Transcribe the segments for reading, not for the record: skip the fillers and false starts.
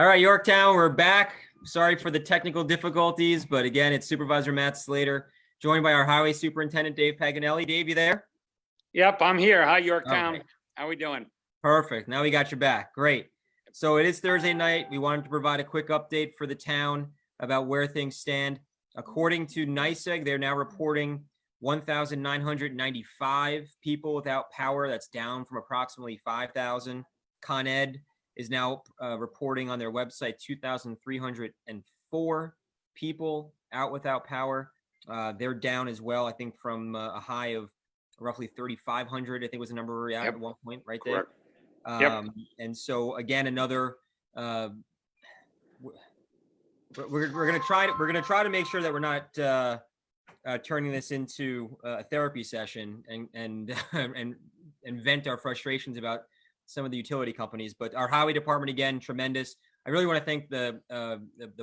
All right, Yorktown, we're back. Sorry for the technical difficulties, but again, it's Supervisor Matt Slater, joined by our Highway Superintendent, Dave Paganelli. Dave, you there? Yep, I'm here. Hi, Yorktown. Okay. How we doing? Perfect. Now we got your back. Great. So it is Thursday night. We wanted to provide a quick update for the town about where things stand. According to NYSEG, they're now reporting 1,995 people without power. That's down from approximately 5,000. Con Ed is now reporting on their website 2,304 people out without power. They're down as well, I think, from a high of roughly 3,500, I think was the number we were at one point, right there. Yep. And so again, another we're gonna try to make sure that we're not turning this into a therapy session and vent our frustrations about some of the utility companies. But our highway department, again, tremendous. I really want to thank the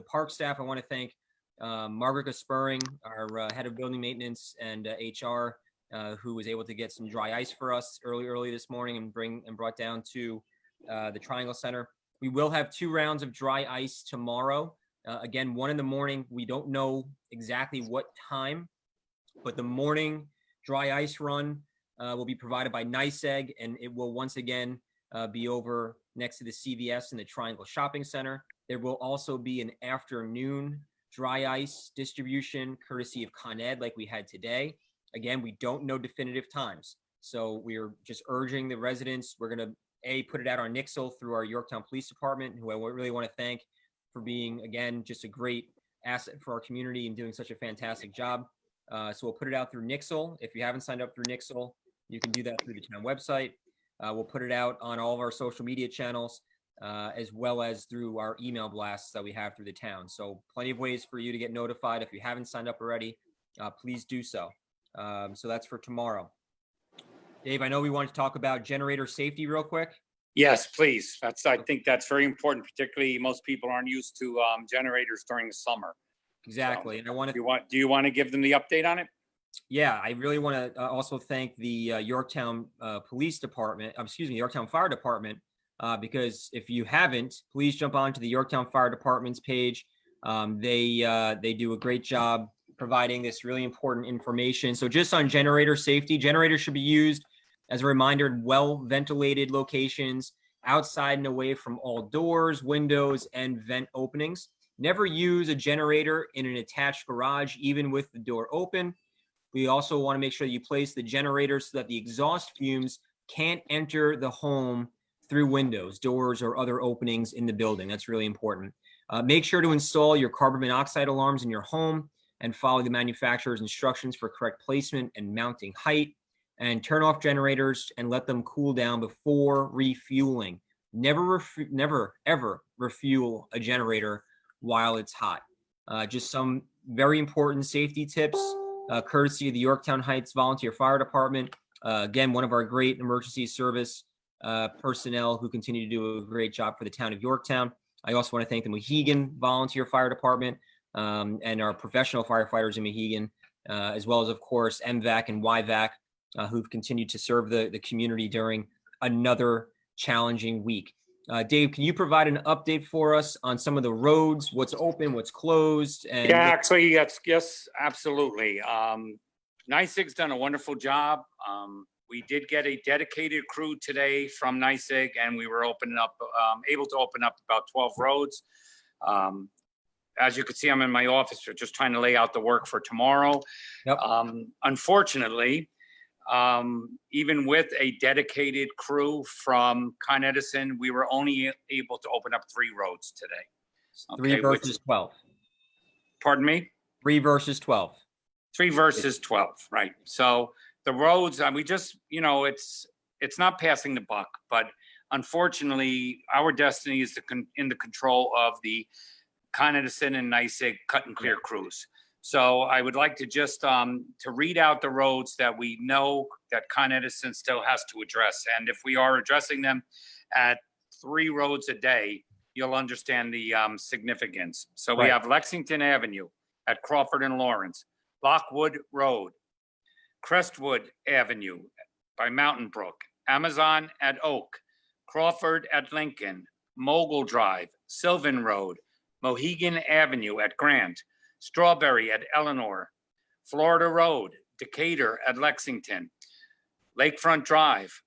park staff. I want to thank Margaret Spurring, our head of building maintenance and HR, who was able to get some dry ice for us early this morning and brought down to the Triangle Center. We will have 2 rounds of dry ice tomorrow. Again, 1 in the morning. We don't know exactly what time, but the morning dry ice run will be provided by NYSEG, and it will once again be over next to the CVS in the Triangle Shopping Center. There will also be an afternoon dry ice distribution courtesy of Con Ed like we had today. Again, we don't know definitive times, so we're just urging the residents. We're going to put it out on Nixle through our Yorktown Police Department, who I really want to thank for being, again, just a great asset for our community and doing such a fantastic job. So we'll put it out through Nixle. If you haven't signed up through Nixle, you can do that through the town website. We'll put it out on all of our social media channels, as well as through our email blasts that we have through the town. So plenty of ways for you to get notified. If you haven't signed up already, please do so. So that's for tomorrow. Dave, I know we want to talk about generator safety real quick. Yes, please. I think that's very important. Particularly, most people aren't used to generators during the summer. Exactly. So, and I want to. Do you want to give them the update on it? Yeah, I really want to also thank the Yorktown Police Department. Yorktown Fire Department, because if you haven't, please jump onto the Yorktown Fire Department's page. They do a great job providing this really important information. So just on generator safety, generators should be used as a reminder in well-ventilated locations, outside and away from all doors, windows, and vent openings. Never use a generator in an attached garage, even with the door open. We also want to make sure you place the generator so that the exhaust fumes can't enter the home through windows, doors, or other openings in the building. That's really important. Make sure to install your carbon monoxide alarms in your home and follow the manufacturer's instructions for correct placement and mounting height. And turn off generators and let them cool down before refueling. Never ever refuel a generator while it's hot. Just some very important safety tips, courtesy of the Yorktown Heights Volunteer Fire Department. Again, one of our great emergency service personnel who continue to do a great job for the town of Yorktown. I also want to thank the Mohegan Volunteer Fire Department and our professional firefighters in Mohegan, as well as, of course, MVAC and YVAC, who've continued to serve the community during another challenging week. Dave, can you provide an update for us on some of the roads, what's open, what's closed? And yeah, actually, yes, absolutely. NYSEG's done a wonderful job. We did get a dedicated crew today from NYSEG, and we were able to open up about 12 roads. As you can see, I'm in my office. We're just trying to lay out the work for tomorrow. Yep. Unfortunately, even with a dedicated crew from Con Edison, we were only able to open up 3 roads today. 3 versus 12. Pardon me? 3 versus 12. 3 versus 12, right. So the roads, we just, it's not passing the buck, but unfortunately, our destiny is in the control of the Con Edison and NYSEG cut and clear crews. So I would like to just to read out the roads that we know that Con Edison still has to address. And if we are addressing them at 3 roads a day, you'll understand the significance. So we have Lexington Avenue at Crawford and Lawrence, Lockwood Road, Crestwood Avenue by Mountain Brook, Amazon at Oak, Crawford at Lincoln, Mogul Drive, Sylvan Road, Mohegan Avenue at Grant, Strawberry at Eleanor, Florida Road, Decatur at Lexington, Lakefront Drive.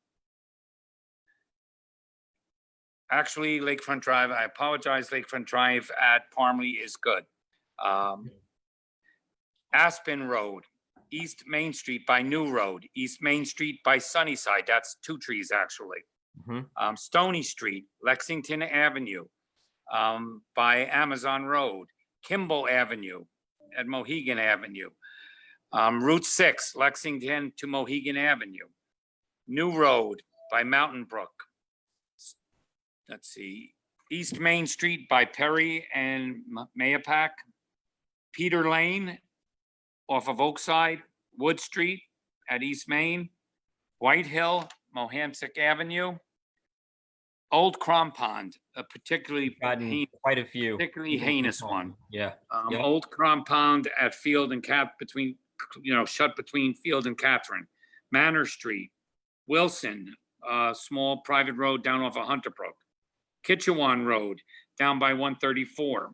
Actually, Lakefront Drive, I apologize, Lakefront Drive at Parmley is good. Aspen Road, East Main Street by New Road, East Main Street by Sunnyside, that's 2 trees actually. Stony Street, Lexington Avenue, by Amazon Road, Kimball Avenue at Mohegan Avenue, Route 6, Lexington to Mohegan Avenue, New Road by Mountain Brook. Let's see, East Main Street by Perry and Mayapack, Peter Lane off of Oakside, Wood Street at East Main, White Hill, Mohamsic Avenue, Old Crom Pond, a particularly quite a few, particularly heinous one. Yeah. Old Crom Pond at Field and Cap between, shut between Field and Catherine, Manor Street, Wilson, small private road down off of Hunterbrook, Kitchewan Road down by 134,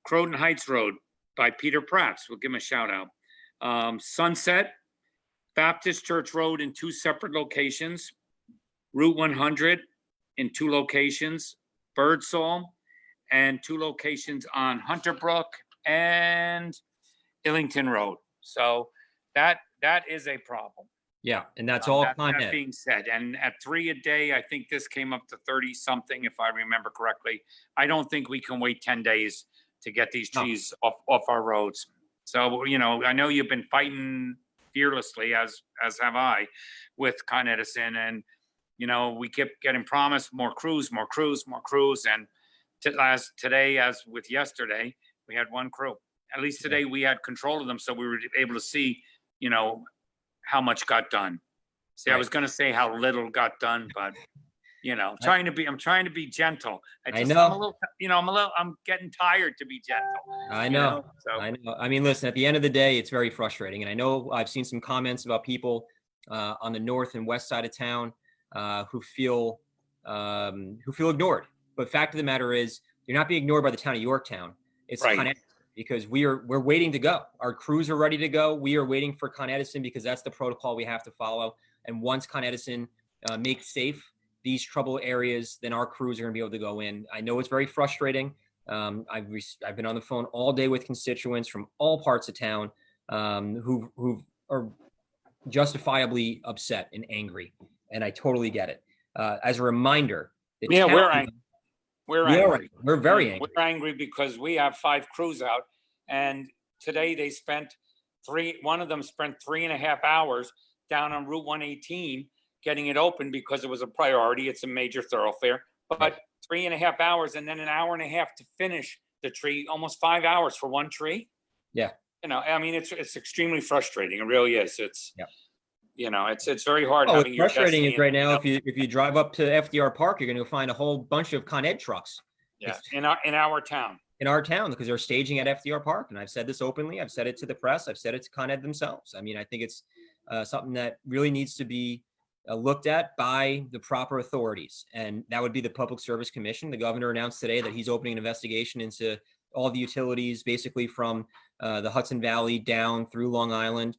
Croton Heights Road by Peter Pratt's, we'll give him a shout out. Sunset, Baptist Church Road in 2 separate locations, Route 100 in 2 locations, Birdsall, and 2 locations on Hunterbrook and Illington Road. So that is a problem. Yeah, and that's all Con That Ed. being said, and at 3 a day, I think this came up to 30 something, if I remember correctly. I don't think we can wait 10 days to get these trees off our roads. So, I know you've been fighting fearlessly, as have I, with Con Edison, and we kept getting promised more crews, and today, as with yesterday, we had 1 crew. At least today we had control of them, so we were able to see, how much got done. See, I was going to say how little got done, but I'm trying to be gentle. I know. I'm getting tired to be gentle. I know. So. I know. I mean, listen, at the end of the day, it's very frustrating. And I know I've seen some comments about people on the north and west side of town who feel ignored. But fact of the matter is, you're not being ignored by the town of Yorktown. It's right. Con Edison, because we're waiting to go. Our crews are ready to go. We are waiting for Con Edison because that's the protocol we have to follow. And once Con Edison makes safe these trouble areas, then our crews are going to be able to go in. I know it's very frustrating. I've been on the phone all day with constituents from all parts of town who are justifiably upset and angry, and I totally get it. As a reminder, we're angry. We're angry. We're very angry. We're angry because we have 5 crews out, and today they spent one of them spent 3.5 hours down on Route 118 getting it open because it was a priority. It's a major thoroughfare, but 3.5 hours and then an hour and a half to finish the tree, almost 5 hours for 1 tree. Yeah. I mean, it's extremely frustrating. It really is. It's, it's very hard. What's frustrating is right now, if you drive up to FDR Park, you're going to find a whole bunch of Con Ed trucks. Yeah. In our town. In our town, because they're staging at FDR Park. And I've said this openly. I've said it to the press. I've said it to Con Ed themselves. I mean, I think it's something that really needs to be looked at by the proper authorities. And that would be the Public Service Commission. The governor announced today that he's opening an investigation into all the utilities, basically from the Hudson Valley down through Long Island.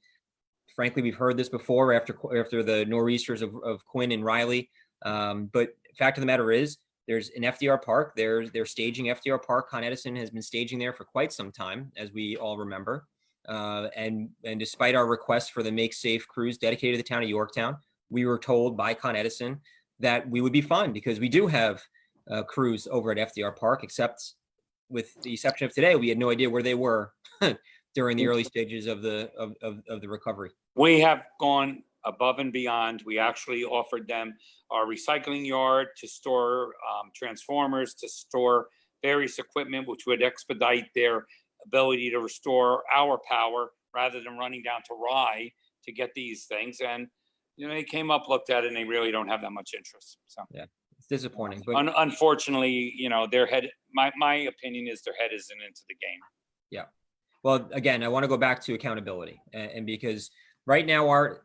Frankly, we've heard this before after the nor'easters of Quinn and Riley. But fact of the matter is, there's an FDR Park. They're staging FDR Park. Con Edison has been staging there for quite some time, as we all remember. And despite our request for the Make Safe crews dedicated to the town of Yorktown, we were told by Con Edison that we would be fine because we do have crews over at FDR Park, except with the exception of today, we had no idea where they were during the early stages of the recovery. We have gone above and beyond. We actually offered them our recycling yard to store transformers, to store various equipment, which would expedite their ability to restore our power rather than running down to Rye to get these things. And they came up, looked at it, and they really don't have that much interest. So yeah, it's disappointing. But unfortunately, their head. My opinion is their head isn't into the game. Yeah. Well, again, I want to go back to accountability, and because right now our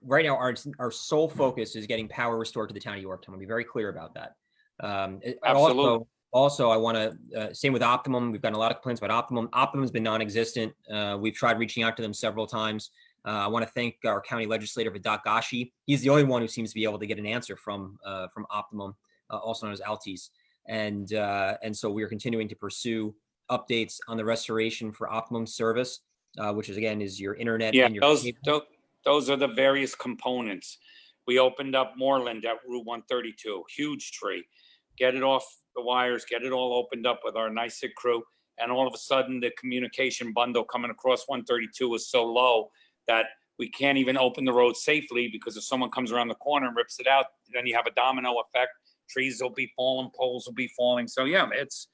sole focus is getting power restored to the town of Yorktown. I'll be very clear about that. Absolutely. Also, I want to, same with Optimum. We've gotten a lot of complaints about Optimum. Optimum's been non-existent. We've tried reaching out to them several times. I want to thank our county legislator, Vidat Gashi. He's the only one who seems to be able to get an answer from Optimum, also known as Altis. And so we are continuing to pursue updates on the restoration for Optimum service, which is, again, is your internet Yeah, and your those are the various components. We opened up Moreland at Route 132, huge tree. Get it off the wires, get it all opened up with our NYSEG crew. And all of a sudden, the communication bundle coming across 132 was so low that we can't even open the road safely, because if someone comes around the corner and rips it out, then you have a domino effect. Trees will be falling, poles will be falling. So yeah, it's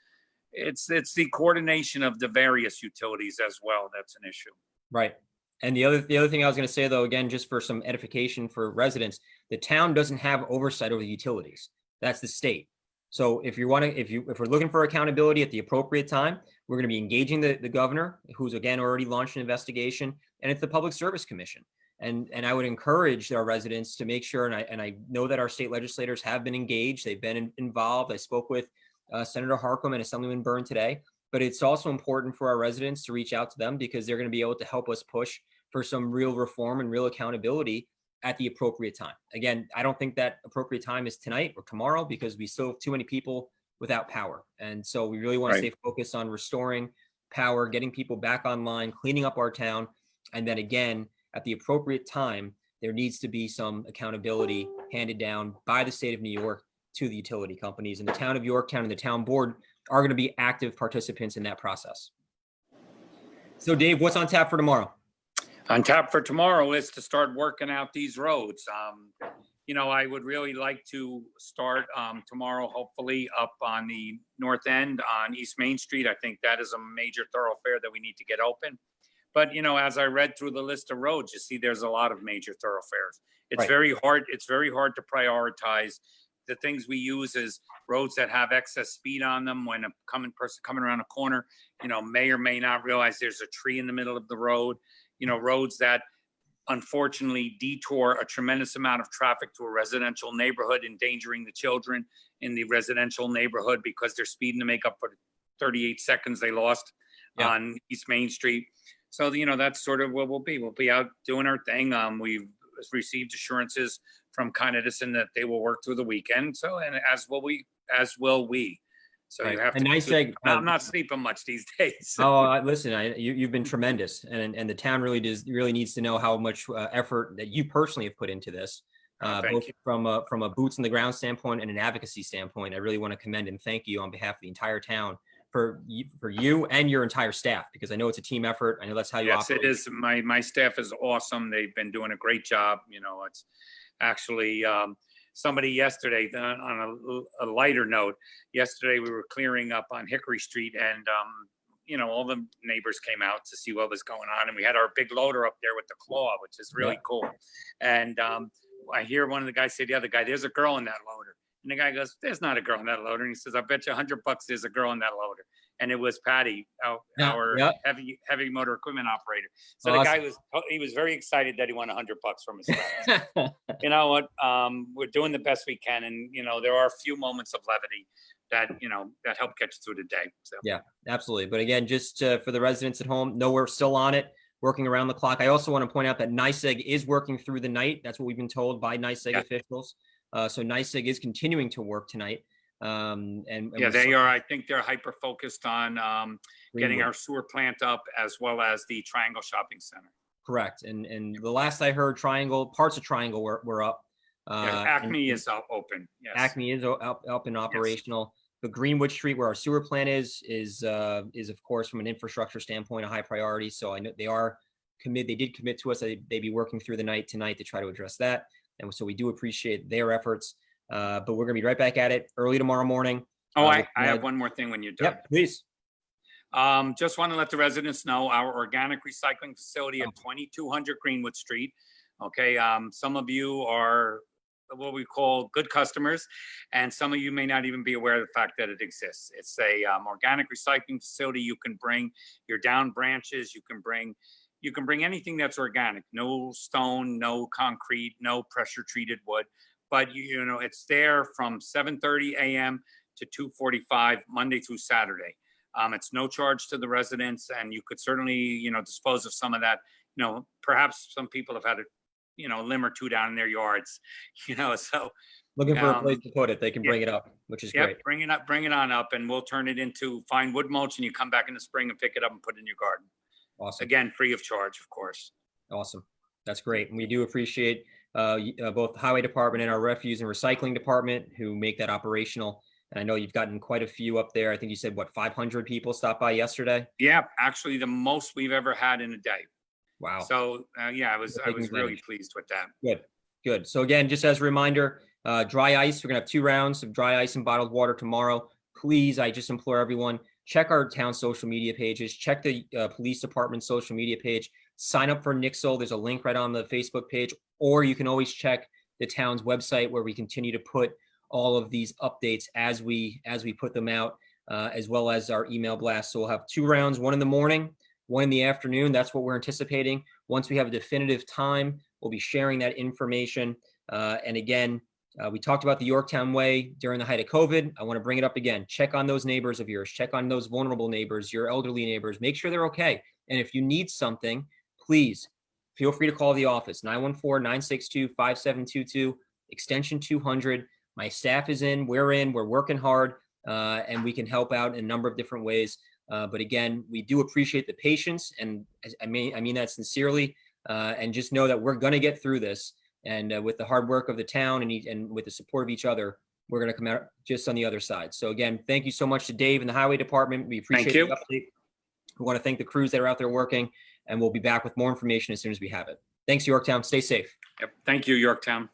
the coordination of the various utilities as well that's an issue. Right. And the other thing I was going to say, though, again, just for some edification for residents, the town doesn't have oversight over the utilities. That's the state. So if we're looking for accountability at the appropriate time, we're going to be engaging the governor, who's, again, already launched an investigation, and it's the Public Service Commission. And I would encourage our residents to make sure, and I know that our state legislators have been engaged, they've been involved. I spoke with Senator Harcum and Assemblyman Byrne today, but it's also important for our residents to reach out to them, because they're going to be able to help us push for some real reform and real accountability at the appropriate time. Again, I don't think that appropriate time is tonight or tomorrow, because we still have too many people without power. And so we really want to stay focused on restoring power, getting people back online, cleaning up our town. And then again, at the appropriate time, there needs to be some accountability handed down by the state of New York to the utility companies. And the town of Yorktown and the town board are going to be active participants in that process. So Dave, what's on tap for tomorrow? On tap for tomorrow is to start working out these roads. I would really like to start tomorrow, hopefully up on the north end on East Main Street. I think that is a major thoroughfare that we need to get open. But, as I read through the list of roads, you see there's a lot of major thoroughfares. It's very hard. It's very hard to prioritize. The things we use is roads that have excess speed on them. When a person coming around a corner, may or may not realize there's a tree in the middle of the road. Roads that unfortunately detour a tremendous amount of traffic to a residential neighborhood, endangering the children in the residential neighborhood because they're speeding to make up for the 38 seconds they lost on East Main Street. So, that's sort of what we'll be. We'll be out doing our thing. We've received assurances from Edison that they will work through the weekend. So, and as will we. So you have to. I'm not sleeping much these days. Listen, you've been tremendous, and the town really needs to know how much effort that you personally have put into this, both from a boots on the ground standpoint and an advocacy standpoint. I really want to commend and thank you on behalf of the entire town for you and your entire staff, because I know it's a team effort. I know that's how you operate. Yes, it is. My staff is awesome. They've been doing a great job. It's actually. Somebody yesterday, on a lighter note, yesterday we were clearing up on Hickory Street, and all the neighbors came out to see what was going on, and we had our big loader up there with the claw, which is really cool. And I hear one of the guys say to the other guy, "There's a girl in that loader," and the guy goes, "There's not a girl in that loader," and he says, "I bet you $100 there's a girl in that loader." And it was Patty, our heavy motor equipment operator. So the guy was very excited that he won $100 from his friends. You know what? We're doing the best we can, and there are a few moments of levity that that help get you through the day. So yeah, absolutely. But again, just for the residents at home, know we're still on it, working around the clock. I also want to point out that NYSEG is working through the night. That's what we've been told by NYSEG officials. So NYSEG is continuing to work tonight. They are. I think they're hyper focused on getting our sewer plant up, as well as the Triangle Shopping Center. Correct. And the last I heard, parts of Triangle were up. Acme is open. Yes. Acme is up and operational. But Greenwood Street, where our sewer plant is of course, from an infrastructure standpoint, a high priority. So I know they did commit to us that they'd be working through the night tonight to try to address that. And so we do appreciate their efforts. But we're going to be right back at it early tomorrow morning. I have one more thing when you're done. Yep, please. Just want to let the residents know our organic recycling facility at 2200 Greenwood Street. Okay. Some of you are what we call good customers, and some of you may not even be aware of the fact that it exists. It's a organic recycling facility. You can bring your down branches. You can bring anything that's organic. No stone, no concrete, no pressure treated wood. But it's there from 7:30 a.m. to 2:45 Monday through Saturday. It's no charge to the residents, and you could certainly, dispose of some of that. Perhaps some people have had a limb or two down in their yards, so. Looking for a place to put it, they can bring it up, which is great. Yep, bring it on up, and we'll turn it into fine wood mulch, and you come back in the spring and pick it up and put it in your garden. Awesome. Again, free of charge, of course. Awesome. That's great. And we do appreciate both the highway department and our refuse and recycling department who make that operational. And I know you've gotten quite a few up there. I think you said, 500 people stopped by yesterday? Yeah, actually the most we've ever had in a day. Wow. So I was really pleased with that. Good. So again, just as a reminder, dry ice, we're gonna have 2 rounds of dry ice and bottled water tomorrow. Please, I just implore everyone, check our town social media pages, check the police department social media page, sign up for Nixle. There's a link right on the Facebook page, or you can always check the town's website where we continue to put all of these updates as we put them out, as well as our email blast. So we'll have 2 rounds, 1 in the morning, 1 in the afternoon. That's what we're anticipating. Once we have a definitive time, we'll be sharing that information. And again, we talked about the Yorktown Way during the height of COVID. I want to bring it up again. Check on those neighbors of yours. Check on those vulnerable neighbors, your elderly neighbors. Make sure they're okay. And if you need something, please feel free to call the office, 914-962-5722, extension 200. My staff is in, we're working hard, and we can help out in a number of different ways. But again, we do appreciate the patience, and I mean that sincerely, and just know that we're going to get through this. And with the hard work of the town and with the support of each other, we're going to come out just on the other side. So again, thank you so much to Dave and the highway department. We appreciate the update. We want to thank the crews that are out there working, and we'll be back with more information as soon as we have it. Thanks, Yorktown. Stay safe. Yep. Thank you, Yorktown.